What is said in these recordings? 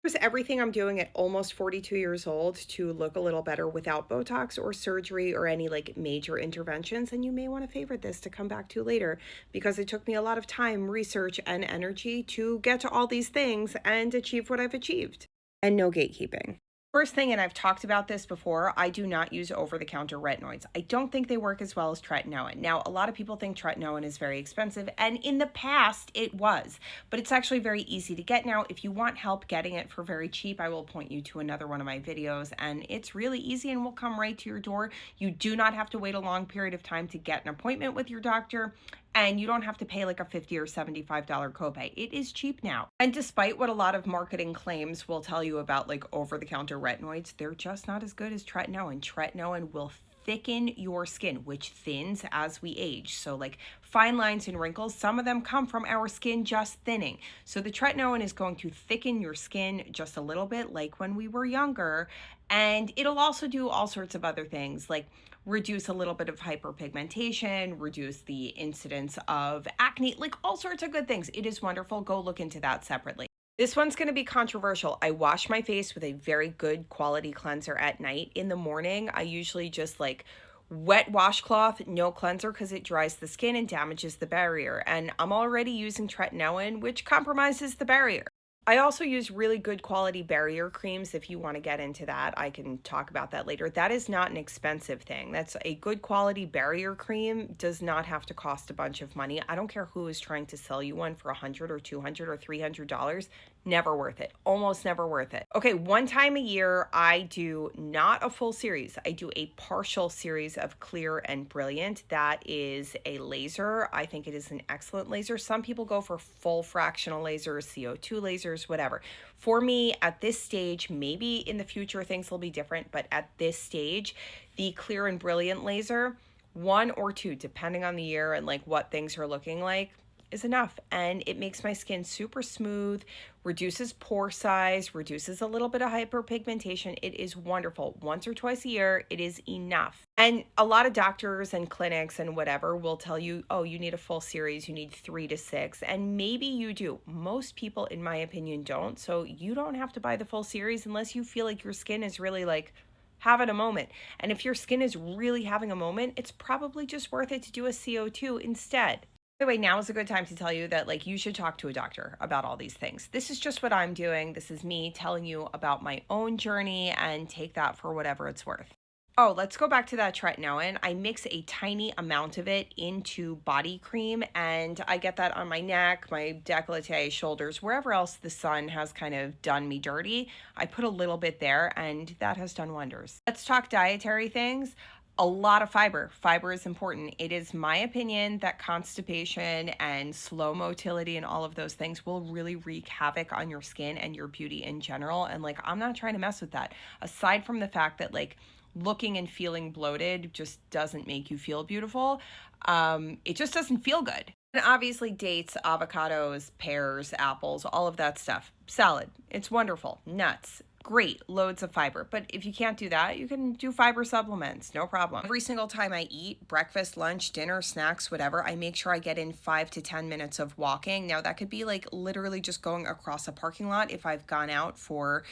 Here's everything I'm doing at almost 42 years old to look a little better without Botox or surgery or any like major interventions. And you may want to favorite this to come back to later because it took me a lot of time, research, and energy to get to all these things and achieve what I've achieved. And no gatekeeping. First thing, and I've talked about this before, I do not use over-the-counter retinoids. I don't think they work as well as tretinoin. Now, a lot of people think tretinoin is very expensive, and in the past it was, but it's actually very easy to get now. If you want help getting it for very cheap, I will point you to another one of my videos, and it's really easy and will come right to your door. You do not have to wait a long period of time to get an appointment with your doctor, and you don't have to pay like a $50 or $75 copay. It is cheap now. And despite what a lot of marketing claims will tell you about like over-the-counter retinoids, they're just not as good as tretinoin. Tretinoin will thicken your skin, which thins as we age. So like fine lines and wrinkles, some of them come from our skin just thinning. So the tretinoin is going to thicken your skin just a little bit like when we were younger. And it'll also do all sorts of other things like reduce a little bit of hyperpigmentation, reduce the incidence of acne, like all sorts of good things. It is wonderful. Go look into that separately. This one's going to be controversial. I wash my face with a very good quality cleanser at night. In the morning, I usually just like wet washcloth, no cleanser because it dries the skin and damages the barrier. And I'm already using tretinoin, which compromises the barrier. I also use really good quality barrier creams. If you want to get into that, I can talk about that later. That is not an expensive thing. That's a good quality barrier cream, does not have to cost a bunch of money. I don't care who is trying to sell you one for $100 or $200 or $300. Never worth it. Almost never worth it. Okay, one time a year, I do not a full series. I do a partial series of Clear and Brilliant. That is a laser. I think it is an excellent laser. Some people go for full fractional lasers, CO2 lasers, whatever. For me, at this stage, maybe in the future things will be different, but at this stage, the Clear and Brilliant laser, one or two, depending on the year and like what things are looking like, is enough. And it makes my skin super smooth, reduces pore size, reduces a little bit of hyperpigmentation. It is wonderful. Once or twice a year, it is enough. And a lot of doctors and clinics and whatever will tell you, oh, you need a full series, you need 3 to 6. And maybe you do. Most people, in my opinion, don't. So you don't have to buy the full series unless you feel like your skin is really like having a moment. And if your skin is really having a moment, it's probably just worth it to do a CO2 instead. By the way, now is a good time to tell you that like you should talk to a doctor about all these things. This is just what I'm doing. This is me telling you about my own journey and take that for whatever it's worth. Oh, let's go back to that tretinoin. I mix a tiny amount of it into body cream and I get that on my neck, my décolleté, shoulders, wherever else the sun has kind of done me dirty. I put a little bit there and that has done wonders. Let's talk dietary things. A lot of fiber. Fiber is important. It is my opinion that constipation and slow motility and all of those things will really wreak havoc on your skin and your beauty in general. And like, I'm not trying to mess with that. Aside from the fact that like looking and feeling bloated just doesn't make you feel beautiful. It just doesn't feel good. And obviously dates, avocados, pears, apples, all of that stuff. Salad. It's wonderful. Nuts. Great, loads of fiber. But if you can't do that, you can do fiber supplements, no problem. Every single time I eat, breakfast, lunch, dinner, snacks, whatever, I make sure I get in 5 to 10 minutes of walking. Now that could be like literally just going across a parking lot if I've gone out for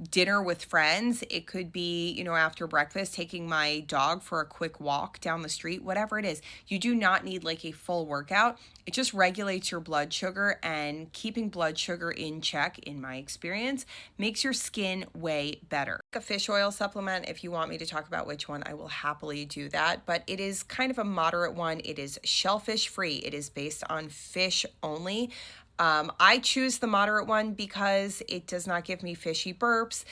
dinner with friends. It could be, you know, after breakfast, taking my dog for a quick walk down the street, whatever it is. You do not need like a full workout. It just regulates your blood sugar, and keeping blood sugar in check, in my experience, makes your skin way better. A fish oil supplement, if you want me to talk about which one, I will happily do that, but it is kind of a moderate one. It is shellfish free. It is based on fish only. I choose the moderate one because it does not give me fishy burps.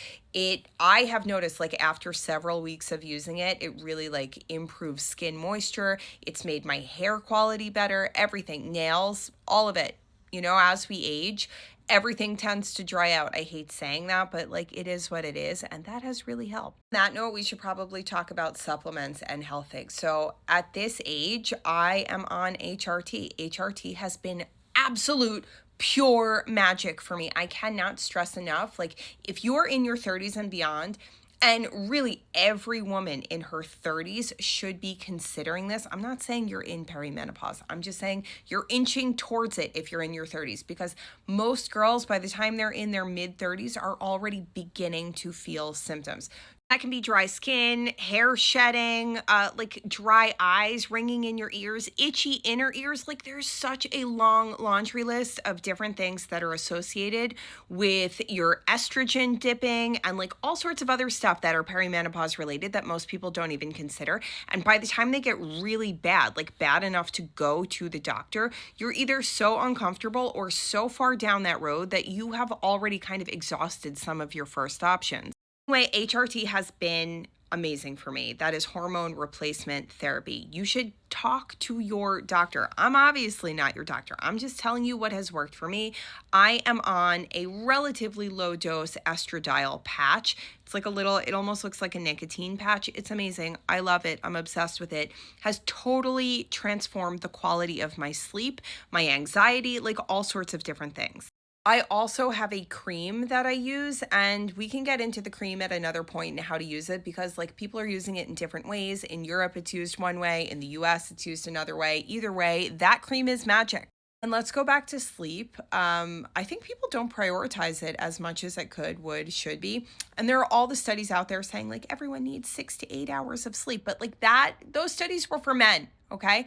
I have noticed like after several weeks of using it, it really like improves skin moisture. It's made my hair quality better, everything, nails, all of it. You know, as we age, everything tends to dry out. I hate saying that, but like it is what it is. And that has really helped. On that note, we should probably talk about supplements and health things. So at this age, I am on HRT. HRT has been absolute pure magic for me. I cannot stress enough. Like if you're in your 30s and beyond, And really, every woman in her 30s should be considering this. I'm not saying you're in perimenopause. I'm just saying you're inching towards it if you're in your 30s, because most girls, by the time they're in their mid 30s, are already beginning to feel symptoms. That can be dry skin, hair shedding, like dry eyes, ringing in your ears, itchy inner ears. Like there's such a long laundry list of different things that are associated with your estrogen dipping and like all sorts of other stuff that are perimenopause related that most people don't even consider. And by the time they get really bad, like bad enough to go to the doctor, you're either so uncomfortable or so far down that road that you have already kind of exhausted some of your first options. Anyway, HRT has been amazing for me. That is hormone replacement therapy. You should talk to your doctor. I'm obviously not your doctor. I'm just telling you what has worked for me. I am on a relatively low dose estradiol patch. It's like a little, it almost looks like a nicotine patch. It's amazing. I love it. I'm obsessed with it. Has totally transformed the quality of my sleep, my anxiety, like all sorts of different things. I also have a cream that I use, and we can get into the cream at another point and how to use it, because like people are using it in different ways. In Europe, it's used one way. In the US, it's used another way. Either way, that cream is magic. And let's go back to sleep. I think people don't prioritize it as much as it could, would, should be. And there are all the studies out there saying like everyone needs 6 to 8 hours of sleep, but like that, those studies were for men, okay?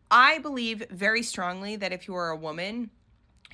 I believe very strongly that if you are a woman,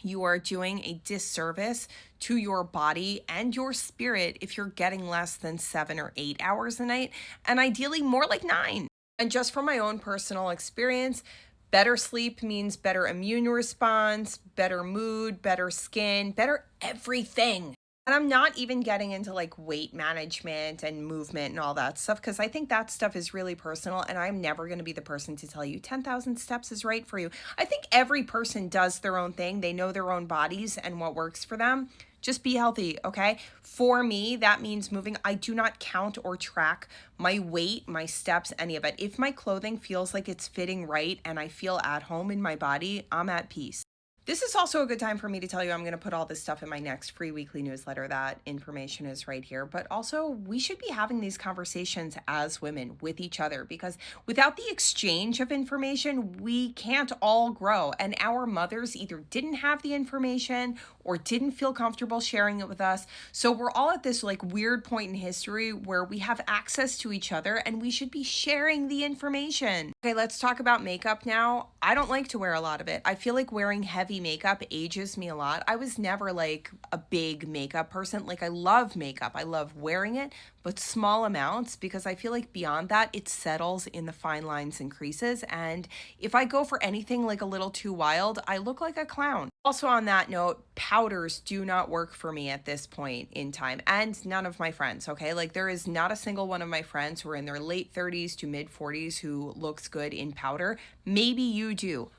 you are doing a disservice to your body and your spirit if you're getting less than 7 or 8 hours a night, and ideally more like 9. And just from my own personal experience, better sleep means better immune response, better mood, better skin, better everything. And I'm not even getting into like weight management and movement and all that stuff, because I think that stuff is really personal. And I'm never going to be the person to tell you 10,000 steps is right for you. I think every person does their own thing. They know their own bodies and what works for them. Just be healthy, okay? For me, that means moving. I do not count or track my weight, my steps, any of it. If my clothing feels like it's fitting right and I feel at home in my body, I'm at peace. This is also a good time for me to tell you I'm going to put all this stuff in my next free weekly newsletter. That information is right here. But also, we should be having these conversations as women with each other, because without the exchange of information, we can't all grow. And our mothers either didn't have the information or didn't feel comfortable sharing it with us. So we're all at this like weird point in history where we have access to each other and we should be sharing the information. Okay, let's talk about makeup now. I don't like to wear a lot of it. I feel like wearing heavy makeup ages me a lot. I was never like a big makeup person. Like I love makeup. I love wearing it, but small amounts, because I feel like beyond that, it settles in the fine lines and creases. And if I go for anything like a little too wild, I look like a clown. Also on that note, powders do not work for me at this point in time, and none of my friends, okay? Like there is not a single one of my friends who are in their late 30s to mid 40s who looks good in powder. Maybe you do.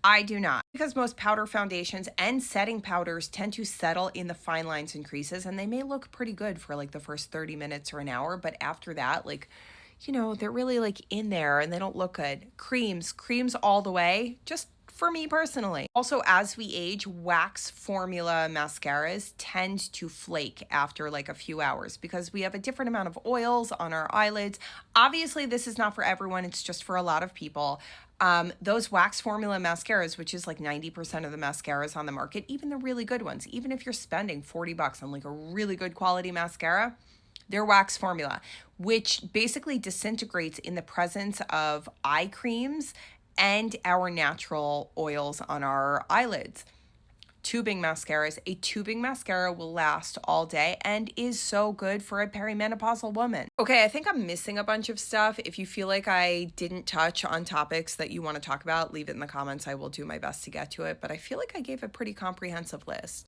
I do not, because most powder foundations and setting powders tend to settle in the fine lines and creases, and they may look pretty good for like the first 30 minutes or an hour, but after that, like, you know, they're really like in there and they don't look good. Creams all the way, just for me personally. Also, as we age, wax formula mascaras tend to flake after like a few hours because we have a different amount of oils on our eyelids. Obviously, this is not for everyone. It's just for a lot of people. Those wax formula mascaras, which is like 90% of the mascaras on the market, even the really good ones, even if you're spending $40 on like a really good quality mascara, they're wax formula, which basically disintegrates in the presence of eye creams and our natural oils on our eyelids. Tubing mascaras. A tubing mascara will last all day and is so good for a perimenopausal woman. Okay, I think I'm missing a bunch of stuff. If you feel like I didn't touch on topics that you want to talk about, leave it in the comments. I will do my best to get to it, but I feel like I gave a pretty comprehensive list.